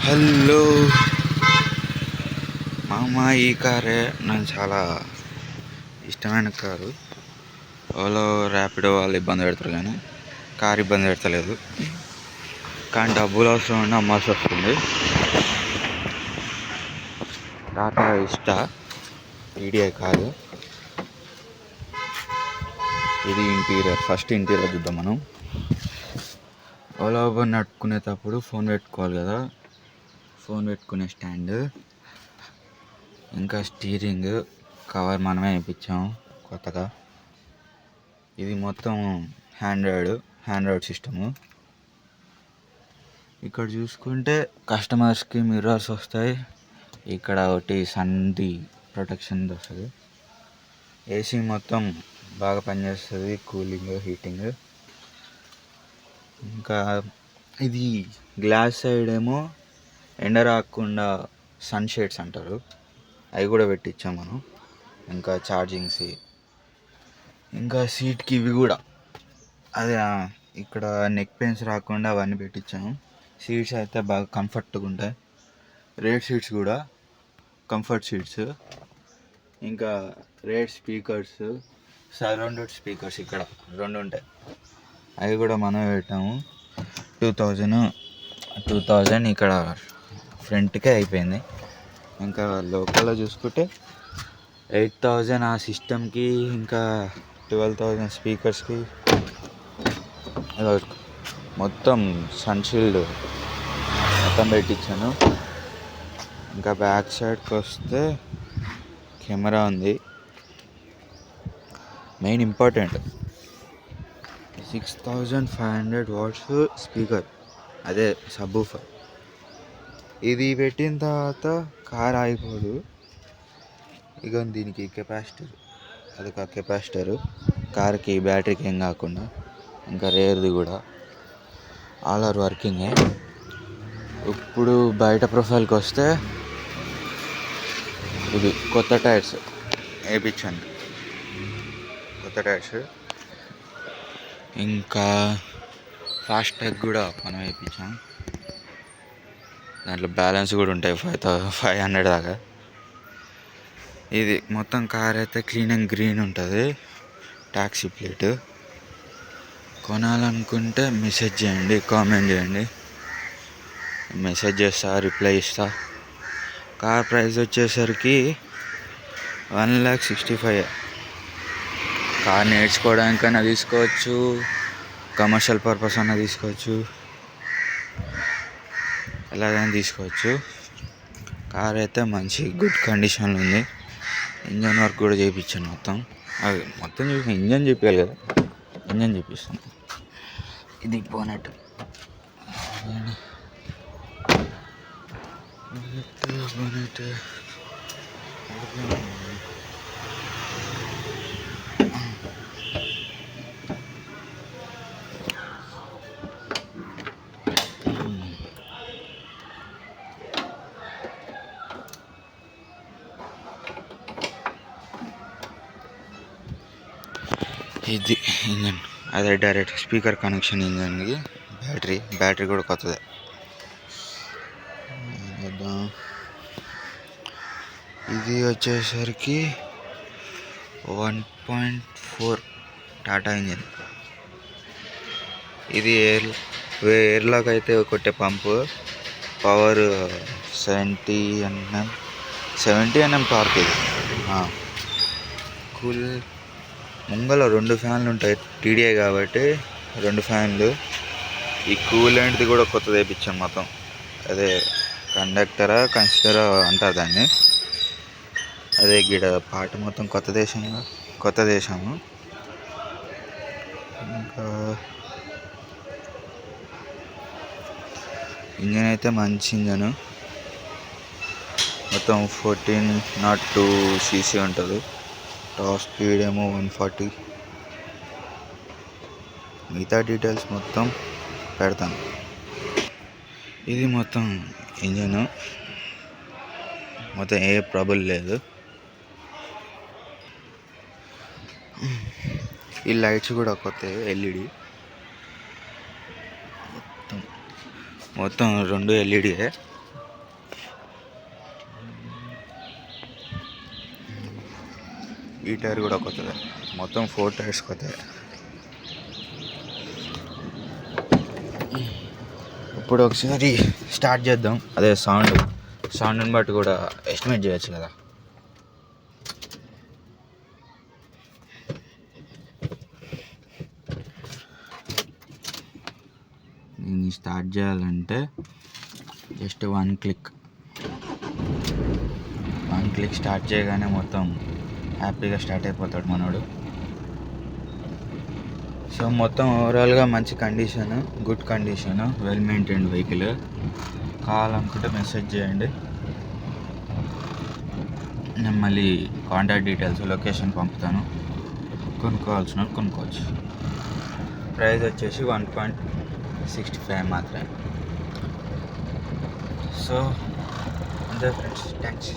Hello మామ, ఈ కారే నాకు చాలా ఇష్టమైన కారు. ఓలో ర్యాపిడో వాళ్ళు ఇబ్బంది పెడతారు కానీ కారు ఇబ్బంది పెడతలేదు. కానీ డబ్బులు అవసరం ఉండి అమ్మాల్సి వస్తుంది. Tata Vista EDI car. ఇది ఇంటీరియర్. ఫస్ట్ ఇంటీరియర్ చూద్దాం మనం. ఓలా ఊబర్ నడుపుకునేటప్పుడు ఫోన్ పెట్టుకోవాలి కదా, ఫోన్ పెట్టుకునే స్టాండ్, ఇంకా స్టీరింగ్ కవర్ మనమే వేయించాము కొత్తగా. ఇది మొత్తం హ్యాండ్రాయిడ్ సిస్టము. ఇక్కడ చూసుకుంటే కస్టమర్స్కి మిర్రర్స్ వస్తాయి. ఇక్కడ ఒకటి సన్ది ప్రొటెక్షన్ వస్తుంది. ఏసీ మొత్తం బాగా పనిచేస్తుంది, కూలింగ్ హీటింగ్. ఇంకా ఇది గ్లాస్ సైడ్ ఏమో ఎండ రాకుండా సన్ షేడ్స్ అంటారు, అవి కూడా పెట్టించాం మనం. ఇంకా ఛార్జింగ్స్, ఇంకా సీట్కి ఇవి కూడా అదే ఇక్కడ నెక్ పెయిన్స్ రాకుండా అవన్నీ పెట్టించాము. సీట్స్ అయితే బాగా కంఫర్ట్గా ఉంటాయి. రేర్ సీట్స్ కూడా కంఫర్ట్ సీట్స్. ఇంకా రేర్ స్పీకర్స్, సరౌండెడ్ స్పీకర్స్ ఇక్కడ 2 ఉంటాయి, అవి కూడా మనమే పెట్టాము. 2000 ఇక్కడ ఫ్రంట్కే అయిపోయింది. ఇంకా లోకల్లో చూసుకుంటే 8000 ఆ సిస్టమ్కి, ఇంకా 12,000 స్పీకర్స్కి. మొత్తం సన్షీల్డ్ మొత్తం పెట్టించాను. ఇంకా బ్యాక్ సైడ్కి వస్తే కెమెరా ఉంది. మెయిన్ ఇంపార్టెంట్ 6500 వాట్స్ స్పీకర్, అదే సబ్బూఫర్. ఇది పెట్టిన తర్వాత కార్ ఆగిపోదు. ఇక దీనికి కెపాసిటర్, అదొక కెపాసిటరు కార్కి బ్యాటరీకి ఏం కాకుండా. ఇంకా రేర్ది కూడా ఆల్ ఆర్ వర్కింగే. ఇప్పుడు బయట ప్రొఫైల్కి వస్తే ఇది కొత్త టైర్స్ వేయించాను, కొత్త టైర్స్. ఇంకా ఫాస్ట్ ట్యాగ్ కూడా మనం వేయించాం. దాంట్లో బ్యాలెన్స్ కూడా ఉంటాయి 500 దాకా. ఇది మొత్తం కార్ అయితే క్లీన్ అండ్ గ్రీన్ ఉంటుంది. Taxi plate. కొనాలనుకుంటే మెసేజ్ చేయండి, కామెంట్ చేయండి, మెసేజ్ చేస్తా, రిప్లై ఇస్తా. కార్ ప్రైస్ వచ్చేసరికి 1,65,000. కార్ నేర్చుకోవడానికైనా తీసుకోవచ్చు, కమర్షియల్ పర్పస్ అన్నా తీసుకోవచ్చు, ఎలాగైనా తీసుకోవచ్చు. కార్ అయితే మంచి గుడ్ కండిషన్లో ఉంది. ఇంజన్ వర్క్ కూడా చేయించాను మొత్తం. అది మొత్తం చూసి ఇంజన్ చెప్పాలి కదా, ఇంజన్ చూపిస్తాను. ఇది బోనెట్. ఇది ఇంజన్, అదే డైరెక్ట్ స్పీకర్ కనెక్షన్ ఇంజన్కి. బ్యాటరీ కూడా కొత్తదే. ఇది వచ్చేసరికి 1.4 టాటా ఇంజన్. ఇది ఎయిర్లాక్ అయితే కొట్టే పంపు. పవర్ 70 mm టార్క్ ఇది. కూల్. ముంగల 2 ఫ్యాన్లు ఉంటాయి, టీడీఐ కాబట్టి 2 ఫ్యాన్లు. ఈ కూలెంట్ది కూడా కొత్తది వేయించాం మొత్తం. అదే కండక్టరా కన్సిడరా అంటారు దాన్ని. అదే గిడ పాట మొత్తం కొత్త దేశము. ఇంకా ఇంజన్ అయితే మంచి ఇంజను. మొత్తం 1402 cc ఉంటుంది. టాప్ స్పీడ్ ఏమో 140. మిగతా డీటెయిల్స్ మొత్తం పెడతాను. ఇది మొత్తం ఇంజను, మొత్తం ఏ ప్రాబ్లం లేదు. ఈ లైట్స్ కూడా కొత్త ఎల్ఈడి. మొత్తం 2 ఎల్ఈడియే. ఈ టైర్ కూడా కొత్తదే, మొత్తం 4 టైర్స్ కొత్తదే. ఇప్పుడు ఒకసారి స్టార్ట్ చేద్దాం. అదే సౌండ్ని బట్టి కూడా ఎస్టిమేట్ చేయొచ్చు కదా. దీన్ని స్టార్ట్ చేయాలంటే జస్ట్ 1 క్లిక్ స్టార్ట్ చేయగానే మొత్తం హ్యాపీగా స్టార్ట్ అయిపోతాడు మనోడు. సో మొత్తం ఓవరాల్గా మంచి condition, good condition, well maintained vehicle. కావాలనుకుంటే మెసేజ్ చేయండి, నేను మళ్ళీ కాంటాక్ట్ డీటెయిల్స్, లొకేషన్ పంపుతాను. కొనుక్కోవాల్సిన కొనుక్కోవచ్చు. ప్రైస్ వచ్చేసి 1.65 మాత్రమే. సో అంతే ఫ్రెండ్స్, థ్యాంక్స్.